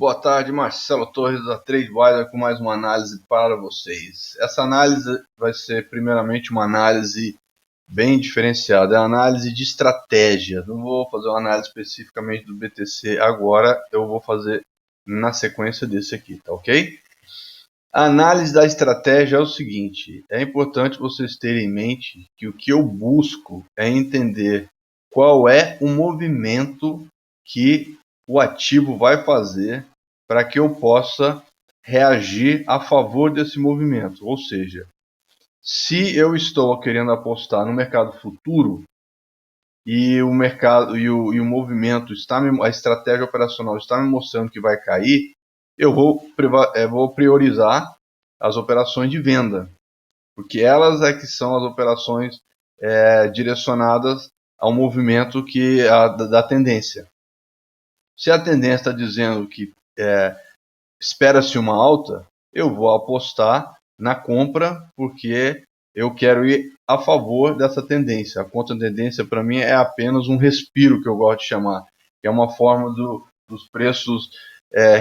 Boa tarde, Marcelo Torres da TradeWire com mais uma análise para vocês. Essa análise vai ser primeiramente uma análise bem diferenciada, é uma análise de estratégia. Não vou fazer uma análise especificamente do BTC agora, eu vou fazer na sequência desse aqui, tá ok? A análise da estratégia é o seguinte, é importante vocês terem em mente que o que eu busco é entender qual é o movimento que o ativo vai fazer para que eu possa reagir a favor desse movimento. Ou seja, se eu estou querendo apostar no mercado futuro e o mercado e o movimento a estratégia operacional está me mostrando que vai cair, eu vou priorizar as operações de venda, porque elas é que são as operações direcionadas ao movimento da tendência. Se a tendência está dizendo que espera-se uma alta, eu vou apostar na compra porque eu quero ir a favor dessa tendência. A contra-tendência para mim é apenas um respiro, que eu gosto de chamar, que é uma forma dos preços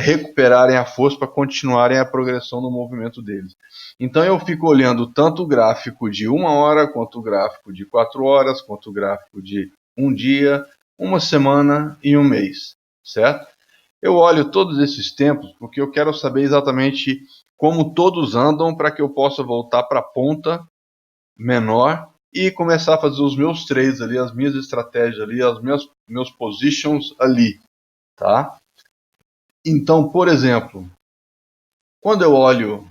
recuperarem a força para continuarem a progressão do movimento deles. Então eu fico olhando tanto o gráfico de 1 hora, quanto o gráfico de 4 horas, quanto o gráfico de um dia, uma semana e um mês, certo? Eu olho todos esses tempos porque eu quero saber exatamente como todos andam para que eu possa voltar para a ponta menor e começar a fazer os meus trades ali, as minhas estratégias ali, meus positions ali, tá? Então, por exemplo, quando eu olho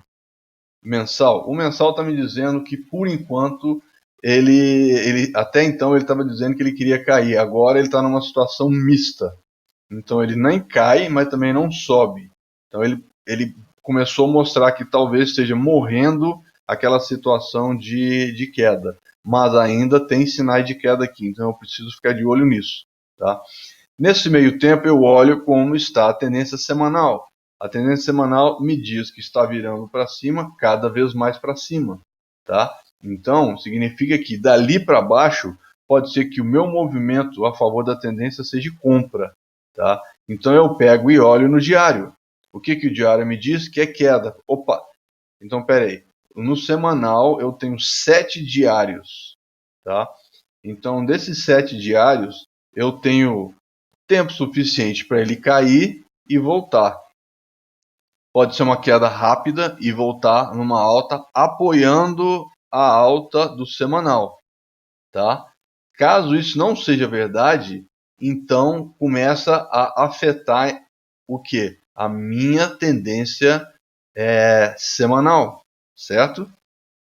mensal, o mensal está me dizendo que por enquanto até então ele estava dizendo que ele queria cair, agora ele está numa situação mista. Então ele nem cai, mas também não sobe. Então ele começou a mostrar que talvez esteja morrendo aquela situação de queda. Mas ainda tem sinais de queda aqui, então eu preciso ficar de olho nisso. Tá? Nesse meio tempo eu olho como está a tendência semanal. A tendência semanal me diz que está virando para cima, cada vez mais para cima. Tá? Então significa que dali para baixo pode ser que o meu movimento a favor da tendência seja compra. Tá? Então eu pego e olho no diário. O que o diário me diz? Que é queda. Opa! Então peraí. No semanal eu tenho 7 diários. Tá? Então desses 7 diários eu tenho tempo suficiente para ele cair e voltar. Pode ser uma queda rápida e voltar numa alta apoiando a alta do semanal. Tá? Caso isso não seja verdade, então começa a afetar o que? A minha tendência semanal, certo?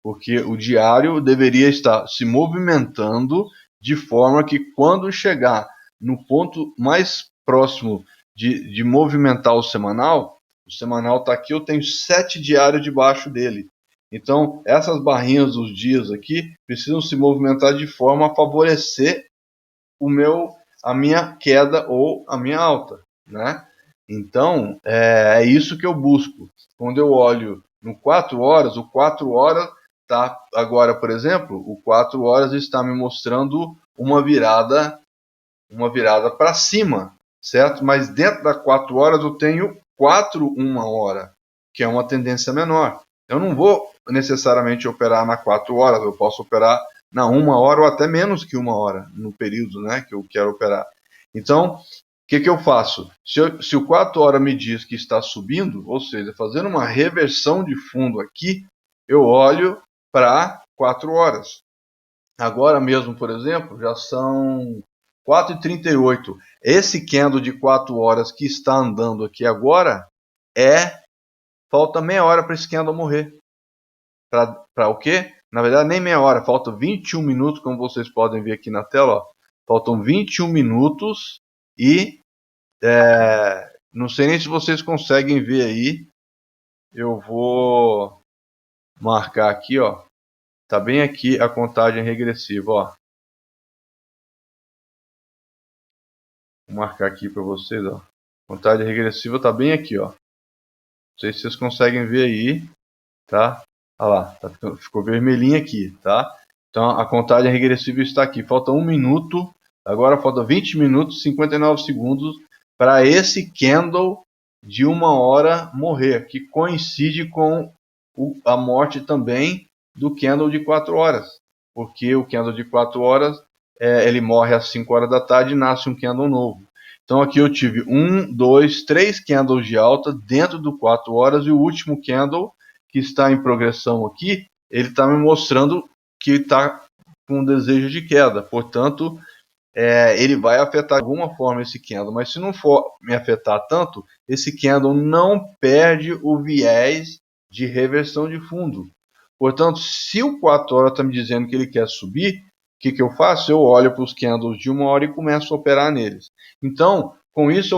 Porque o diário deveria estar se movimentando de forma que quando chegar no ponto mais próximo de movimentar o semanal está aqui, eu tenho 7 diários debaixo dele. Então, essas barrinhas dos dias aqui precisam se movimentar de forma a favorecer a minha queda ou a minha alta, né? Então, é isso que eu busco. Quando eu olho no 4 horas, o 4 horas tá agora, por exemplo, o 4 horas está me mostrando uma virada para cima, certo? Mas dentro das 4 horas eu tenho 4 1 hora, que é uma tendência menor. Eu não vou necessariamente operar na 4 horas, eu posso operar na 1 hora ou até menos que 1 hora no período, né, que eu quero operar. Então, o que eu faço? Se o 4 horas me diz que está subindo, ou seja, fazendo uma reversão de fundo aqui, eu olho para 4 horas. Agora mesmo, por exemplo, já são 4h38. Esse candle de 4 horas que está andando aqui agora falta meia hora para esse candle morrer. Para o quê? Na verdade, nem meia hora, falta 21 minutos, como vocês podem ver aqui na tela. Ó. Faltam 21 minutos e não sei nem se vocês conseguem ver aí. Eu vou marcar aqui, ó. Tá bem aqui a contagem regressiva, ó. Vou marcar aqui para vocês, ó. Contagem regressiva tá bem aqui, ó. Não sei se vocês conseguem ver aí, tá? Olha lá, ficou vermelhinho aqui, tá? Então a contagem regressiva está aqui. Falta 1 minuto, agora falta 20 minutos e 59 segundos para esse candle de 1 hora morrer, que coincide com a morte também do candle de 4 horas, porque o candle de 4 horas ele morre às 5 horas da tarde e nasce um candle novo. Então aqui eu tive 1, 2, 3 candles de alta dentro do 4 horas, e o último candle que está em progressão aqui, ele está me mostrando que está com desejo de queda. Portanto, ele vai afetar de alguma forma esse candle, mas se não for me afetar tanto, esse candle não perde o viés de reversão de fundo. Portanto, se o 4 horas está me dizendo que ele quer subir, o que eu faço? Eu olho para os candles de 1 hora e começo a operar neles. Então, com isso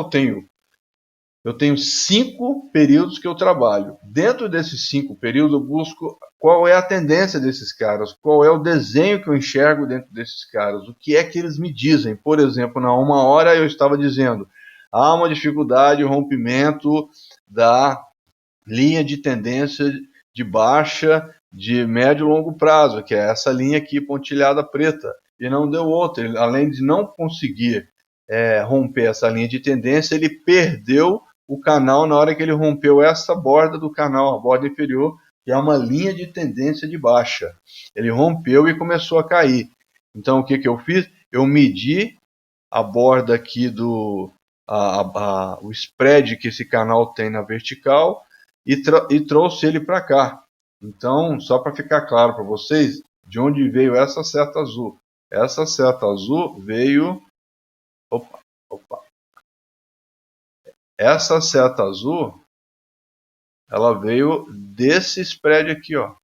eu tenho 5 períodos que eu trabalho. Dentro desses 5 períodos eu busco qual é a tendência desses caras, qual é o desenho que eu enxergo dentro desses caras, o que é que eles me dizem. Por exemplo, na 1 hora eu estava dizendo, há uma dificuldade, rompimento da linha de tendência de baixa de médio e longo prazo, que é essa linha aqui pontilhada preta, e não deu outra. Ele, além de não conseguir romper essa linha de tendência, ele perdeu o canal na hora que ele rompeu essa borda do canal, a borda inferior, que é uma linha de tendência de baixa. Ele rompeu e começou a cair. Então o que eu fiz? Eu medi a borda aqui do o spread que esse canal tem na vertical e trouxe ele para cá. Então, só para ficar claro para vocês, de onde veio essa seta azul? Essa seta azul veio... Opa. Essa seta azul, ela veio desse spread aqui, ó.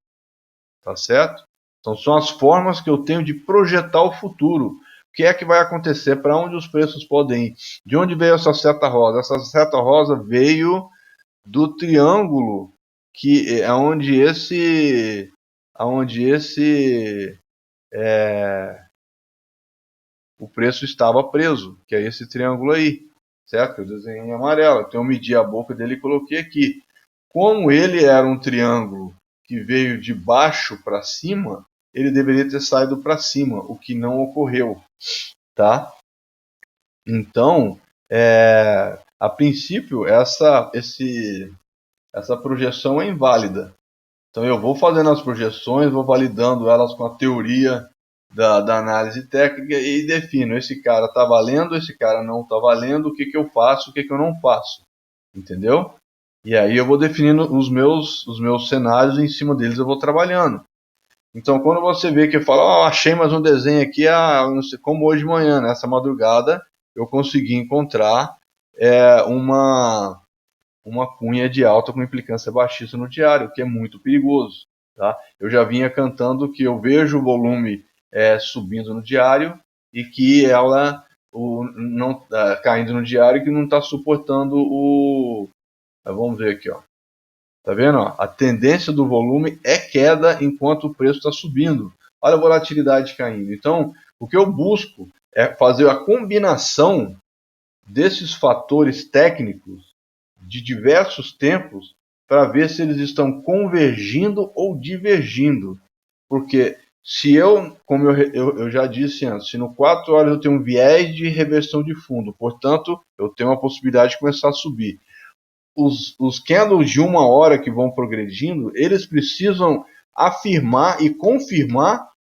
Tá certo? Então, são as formas que eu tenho de projetar o futuro. O que é que vai acontecer? Para onde os preços podem ir? De onde veio essa seta rosa? Essa seta rosa veio do triângulo que é onde o preço estava preso, que é esse triângulo aí, certo? Eu desenhei em amarelo, então eu medi a boca dele e coloquei aqui. Como ele era um triângulo que veio de baixo para cima, ele deveria ter saído para cima, o que não ocorreu, tá? Então, a princípio, essa projeção é inválida. Então eu vou fazendo as projeções, vou validando elas com a teoria da análise técnica e defino, esse cara está valendo, esse cara não está valendo, o que eu faço, o que eu não faço. Entendeu? E aí eu vou definindo os meus cenários e em cima deles eu vou trabalhando. Então quando você vê que eu falo, achei mais um desenho aqui, não sei, como hoje de manhã, nessa madrugada, eu consegui encontrar uma cunha de alta com implicância baixista no diário, que é muito perigoso. Tá? Eu já vinha cantando que eu vejo o volume subindo no diário e que ela não caindo no diário, que não está suportando o... Vamos ver aqui, ó. Tá vendo? Ó? A tendência do volume é queda enquanto o preço está subindo. Olha a volatilidade caindo. Então, o que eu busco é fazer a combinação desses fatores técnicos de diversos tempos para ver se eles estão convergindo ou divergindo. Porque se como eu já disse antes, se no 4 horas eu tenho um viés de reversão de fundo, portanto, eu tenho uma possibilidade de começar a subir. Os candles de 1 hora que vão progredindo, eles precisam afirmar e confirmar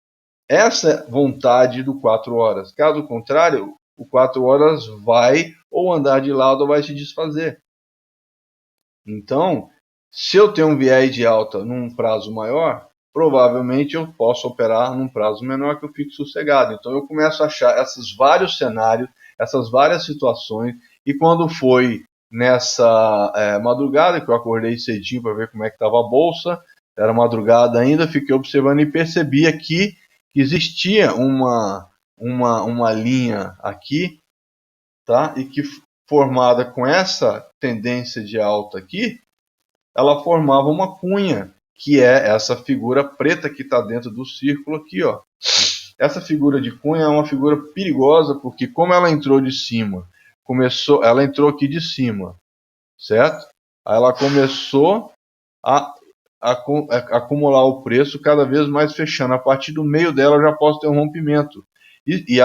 essa vontade do 4 horas. Caso contrário, o 4 horas vai ou andar de lado ou vai se desfazer. Então, se eu tenho um viés de alta num prazo maior, provavelmente eu posso operar num prazo menor que eu fique sossegado. Então eu começo a achar esses vários cenários, essas várias situações, e quando foi nessa madrugada, que eu acordei cedinho para ver como é que estava a bolsa, era madrugada ainda, fiquei observando e percebi aqui que existia uma linha aqui, tá? E que formada com essa tendência de alta aqui, ela formava uma cunha, que é essa figura preta que está dentro do círculo aqui, ó. Essa figura de cunha é uma figura perigosa, porque como ela entrou de cima, ela entrou aqui de cima, certo? Aí ela começou a acumular o preço cada vez mais fechando. A partir do meio dela eu já posso ter um rompimento. E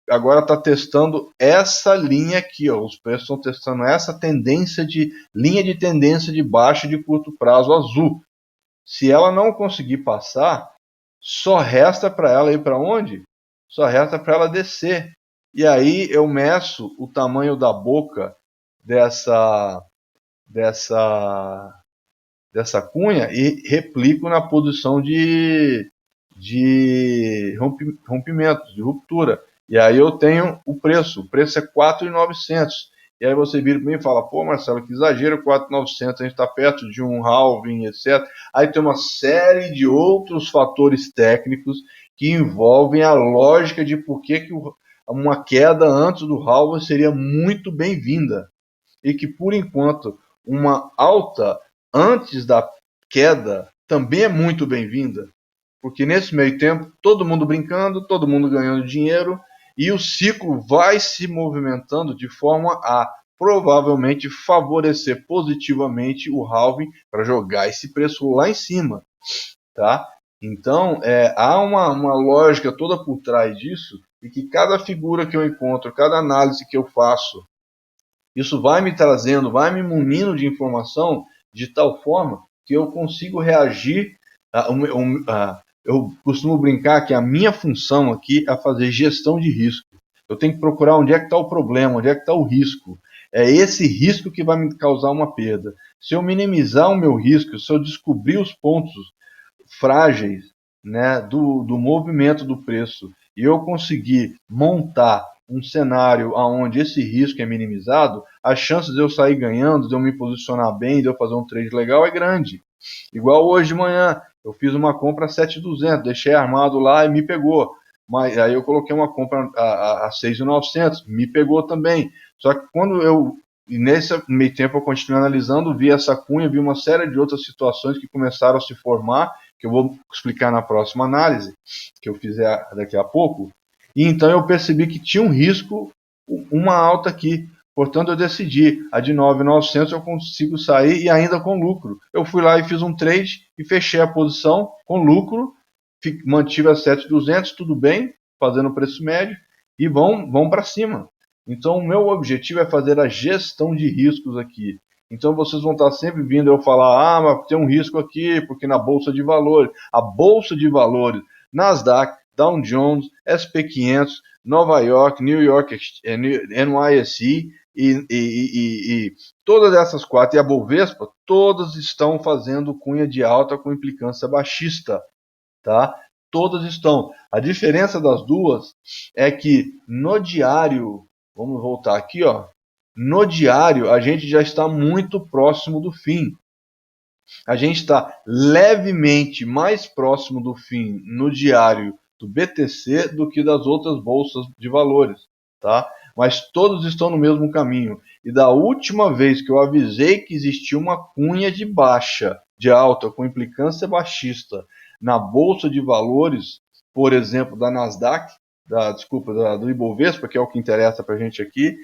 agora está testando essa linha aqui, ó. Os preços estão testando essa tendência de linha de tendência de baixo de curto prazo azul. Se ela não conseguir passar, só resta para ela ir para onde? Só resta para ela descer. E aí eu meço o tamanho da boca dessa cunha e replico na posição de rompimento, de ruptura. E aí eu tenho o preço é 4.900. E aí você vira para mim e fala, pô Marcelo, que exagero, 4.900, a gente está perto de um halving, etc. Aí tem uma série de outros fatores técnicos que envolvem a lógica de por que uma queda antes do halving seria muito bem-vinda. E que, por enquanto, uma alta antes da queda também é muito bem-vinda. Porque nesse meio tempo, todo mundo brincando, todo mundo ganhando dinheiro, e o ciclo vai se movimentando de forma a provavelmente favorecer positivamente o halving para jogar esse preço lá em cima, tá? Então, há uma lógica toda por trás disso, e que cada figura que eu encontro, cada análise que eu faço, isso vai me trazendo, vai me munindo de informação de tal forma que eu consigo reagir. Eu costumo brincar que a minha função aqui é fazer gestão de risco. Eu tenho que procurar onde é que está o problema, onde é que está o risco. É esse risco que vai me causar uma perda. Se eu minimizar o meu risco, se eu descobrir os pontos frágeis, né, do movimento do preço, e eu conseguir montar um cenário onde esse risco é minimizado, as chances de eu sair ganhando, de eu me posicionar bem, de eu fazer um trade legal é grande. Igual hoje de manhã, eu fiz uma compra a 7.200, deixei armado lá e me pegou. Mas aí eu coloquei uma compra a 6.900, me pegou também. Só que nesse meio tempo eu continuei analisando, vi essa cunha, vi uma série de outras situações que começaram a se formar, que eu vou explicar na próxima análise, que eu fizer daqui a pouco. E então eu percebi que tinha um risco, uma alta aqui. Portanto, eu decidi, a de 9.900 eu consigo sair e ainda com lucro. Eu fui lá e fiz um trade e fechei a posição com lucro, mantive a 7.200, tudo bem, fazendo preço médio, e vão para cima. Então, o meu objetivo é fazer a gestão de riscos aqui. Então, vocês vão estar sempre vindo eu falar, mas tem um risco aqui, porque na Bolsa de Valores, a Bolsa de Valores, Nasdaq, Dow Jones, SP500, Nova York, New York, NYSE e todas essas quatro, e a Bovespa, todas estão fazendo cunha de alta com implicância baixista, tá? Todas estão. A diferença das duas é que no diário, vamos voltar aqui, ó, no diário a gente já está muito próximo do fim. A gente está levemente mais próximo do fim no diário do BTC do que das outras bolsas de valores, tá? Mas todos estão no mesmo caminho. E da última vez que eu avisei que existia uma cunha de baixa, de alta, com implicância baixista na bolsa de valores, por exemplo, da Nasdaq, do Ibovespa, que é o que interessa para a gente aqui,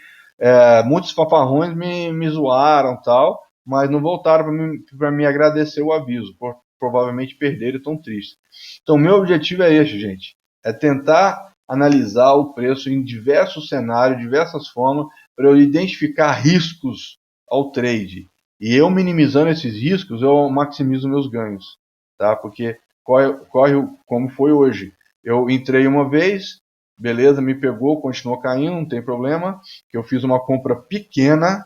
muitos fanfarrões me zoaram, tal, mas não voltaram para me agradecer o aviso, provavelmente perderam e estão tristes. Então, meu objetivo é esse, gente, é tentar analisar o preço em diversos cenários, diversas formas, para eu identificar riscos ao trade. E eu minimizando esses riscos, eu maximizo meus ganhos, tá? Porque corre como foi hoje. Eu entrei uma vez, beleza, me pegou, continuou caindo, não tem problema, que eu fiz uma compra pequena,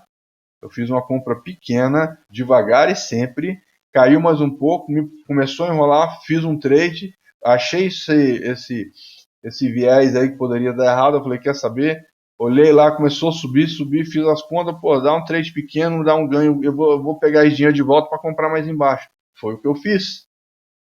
devagar e sempre, caiu mais um pouco, começou a enrolar, fiz um trade, achei esse viés aí que poderia dar errado, eu falei, quer saber? Olhei lá, começou a subir, fiz as contas, pô, dá um trade pequeno, dá um ganho, eu vou pegar esse dinheiro de volta para comprar mais embaixo. Foi o que eu fiz.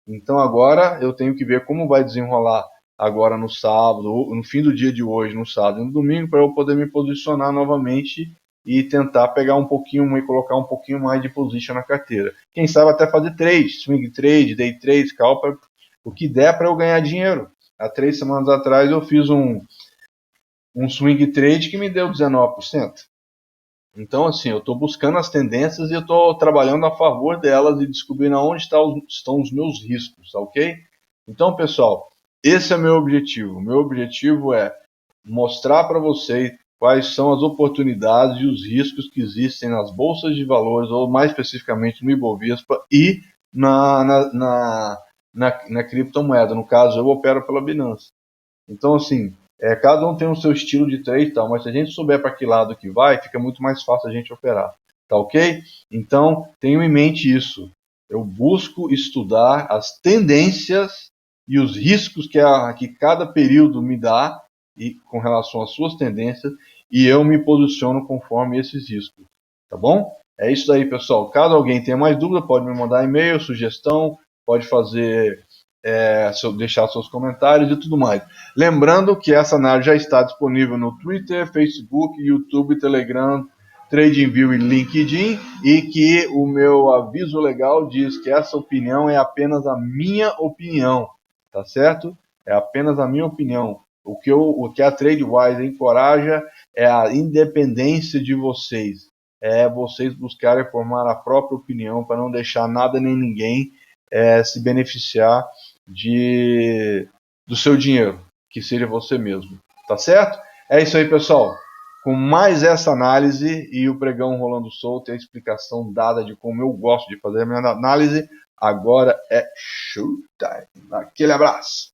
Então agora eu tenho que ver como vai desenrolar agora no sábado, no fim do dia de hoje, no sábado e no domingo, para eu poder me posicionar novamente e tentar pegar um pouquinho e colocar um pouquinho mais de position na carteira. Quem sabe até fazer trade, swing trade, day trade, scalper, o que der para eu ganhar dinheiro. Há 3 semanas atrás eu fiz um swing trade que me deu 19%. Então, assim, eu estou buscando as tendências e eu estou trabalhando a favor delas e descobrindo onde estão os meus riscos, ok? Então, pessoal, esse é meu objetivo. Meu objetivo é mostrar para vocês quais são as oportunidades e os riscos que existem nas bolsas de valores, ou mais especificamente no Ibovespa e na criptomoeda. No caso, eu opero pela Binance. Então, assim, cada um tem o seu estilo de trade e tal, mas se a gente souber para que lado que vai, fica muito mais fácil a gente operar. Tá ok? Então, tenham em mente isso. Eu busco estudar as tendências e os riscos que cada período me dá e com relação às suas tendências, e eu me posiciono conforme esses riscos. Tá bom? É isso aí, pessoal. Caso alguém tenha mais dúvida, pode me mandar e-mail, sugestão, pode fazer deixar seus comentários e tudo mais. Lembrando que essa análise já está disponível no Twitter, Facebook, YouTube, Telegram, TradingView e LinkedIn, e que o meu aviso legal diz que essa opinião é apenas a minha opinião, tá certo? É apenas a minha opinião. O que a TradeWise encoraja é a independência de vocês. É vocês buscarem formar a própria opinião para não deixar nada nem ninguém se beneficiar do seu dinheiro, que seja você mesmo. Tá certo? É isso aí, pessoal. Com mais essa análise e o pregão rolando solto e a explicação dada de como eu gosto de fazer a minha análise, agora é showtime. Aquele abraço.